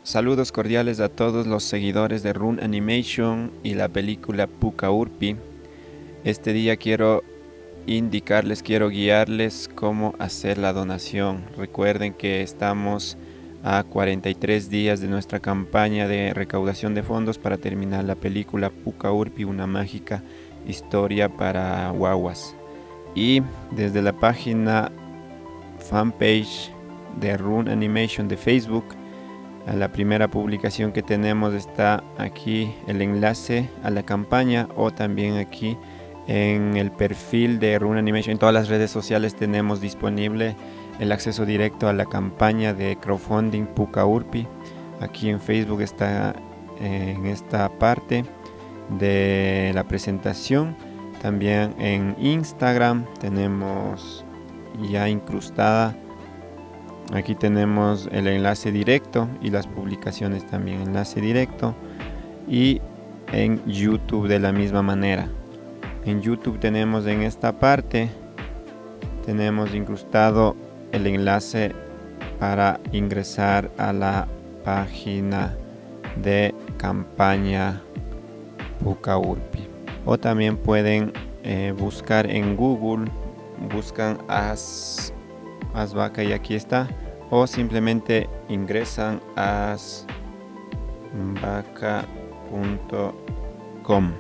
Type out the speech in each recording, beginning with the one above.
Saludos cordiales a todos los seguidores de Rune Animation y la película Puka Urpi. Este día quiero guiarles cómo hacer la donación. Recuerden que estamos a 43 días de nuestra campaña de recaudación de fondos para terminar la película Puka Urpi, una mágica historia para guaguas. Y desde la página fanpage de Rune Animation de Facebook, a la primera publicación que tenemos está aquí el enlace a la campaña, o también aquí en el perfil de Rune Animation. En todas las redes sociales tenemos disponible el acceso directo a la campaña de crowdfunding Puka Urpi. Aquí en Facebook está en esta parte de la presentación. También en Instagram tenemos ya incrustada. Aquí tenemos el enlace directo y las publicaciones también, enlace directo. Y en YouTube de la misma manera. En YouTube tenemos en esta parte, tenemos incrustado el enlace para ingresar a la página de campaña Puka Urpi. O también pueden buscar en Google, buscan Asvaca y aquí está, o simplemente ingresan a asvaca.com,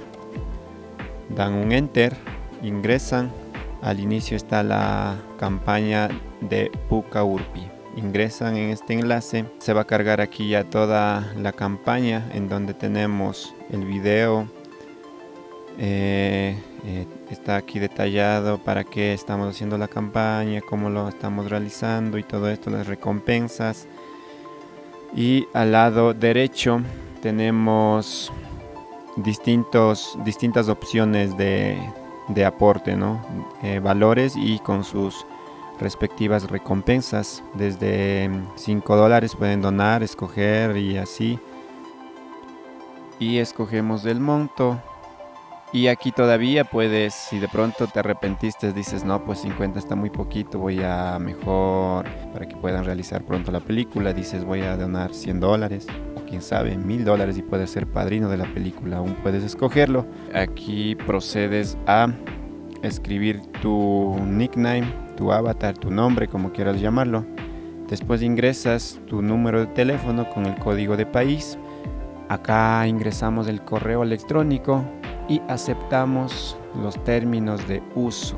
dan un enter, ingresan. Al inicio está la campaña de Puka Urpi, ingresan en este enlace, se va a cargar aquí ya toda la campaña en donde tenemos el video. Está aquí detallado para qué estamos haciendo la campaña, cómo lo estamos realizando y todo esto, las recompensas. Y al lado derecho tenemos distintas opciones de aporte, ¿no? Valores y con sus respectivas recompensas. Desde $5 pueden donar, escoger y así. Y escogemos el monto. Y aquí todavía puedes, si de pronto te arrepentiste, dices, no, pues 50 está muy poquito, voy a mejor, para que puedan realizar pronto la película, dices, voy a donar $100, o quién sabe, $1000 y puedes ser padrino de la película, aún puedes escogerlo. Aquí procedes a escribir tu nickname, tu avatar, tu nombre, como quieras llamarlo. Después ingresas tu número de teléfono con el código de país. Acá ingresamos el correo electrónico y aceptamos los términos de uso.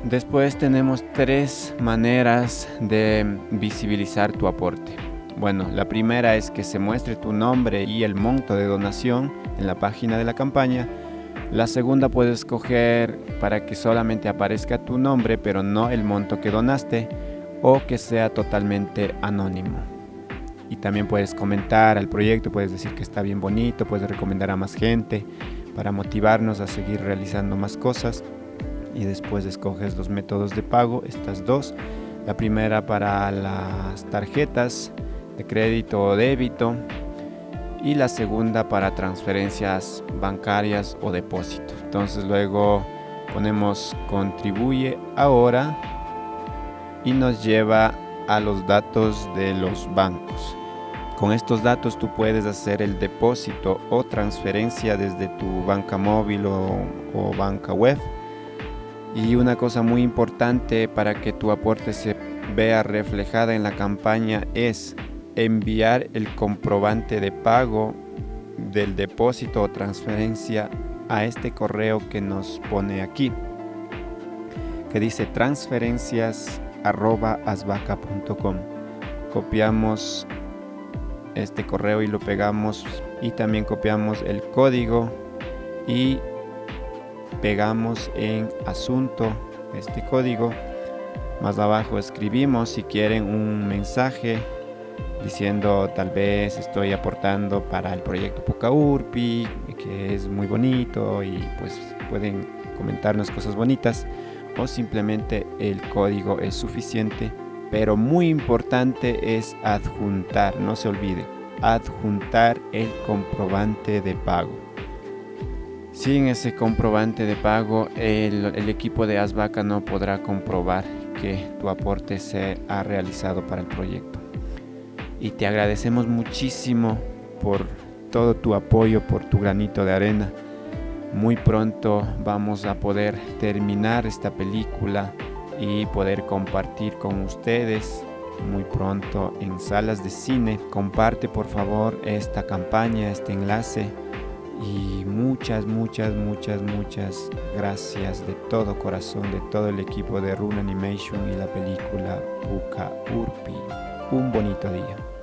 Después tenemos 3 maneras de visibilizar tu aporte. Bueno, la primera es que se muestre tu nombre y el monto de donación en la página de la campaña. La segunda, puedes escoger para que solamente aparezca tu nombre pero no el monto que donaste, o que sea totalmente anónimo. Y también puedes comentar al proyecto, puedes decir que está bien bonito, puedes recomendar a más gente para motivarnos a seguir realizando más cosas. Y después escoges los métodos de pago, estas dos. La primera para las tarjetas de crédito o débito, y la segunda para transferencias bancarias o depósitos. Entonces luego ponemos contribuye ahora y nos lleva a los datos de los bancos. Con estos datos tú puedes hacer el depósito o transferencia desde tu banca móvil o banca web. Y una cosa muy importante para que tu aporte se vea reflejada en la campaña es enviar el comprobante de pago del depósito o transferencia a este correo que nos pone aquí, que dice transferencias@asvaca.com. Copiamos este correo y lo pegamos, y también copiamos el código y pegamos en asunto este código. Más abajo escribimos, si quieren, un mensaje diciendo, tal vez estoy aportando para el proyecto Puka Urpi, que es muy bonito, y pues pueden comentarnos cosas bonitas, o simplemente el código es suficiente. Pero muy importante es adjuntar, no se olvide, adjuntar el comprobante de pago. Sin ese comprobante de pago, el equipo de Asvaca no podrá comprobar que tu aporte se ha realizado para el proyecto. y te agradecemos muchísimo por todo tu apoyo, por tu granito de arena. Muy pronto vamos a poder terminar esta película y poder compartir con ustedes muy pronto en salas de cine. Comparte por favor esta campaña, este enlace, y muchas gracias de todo corazón, de todo el equipo de Rune Animation y la película Puka Urpi. Un bonito día.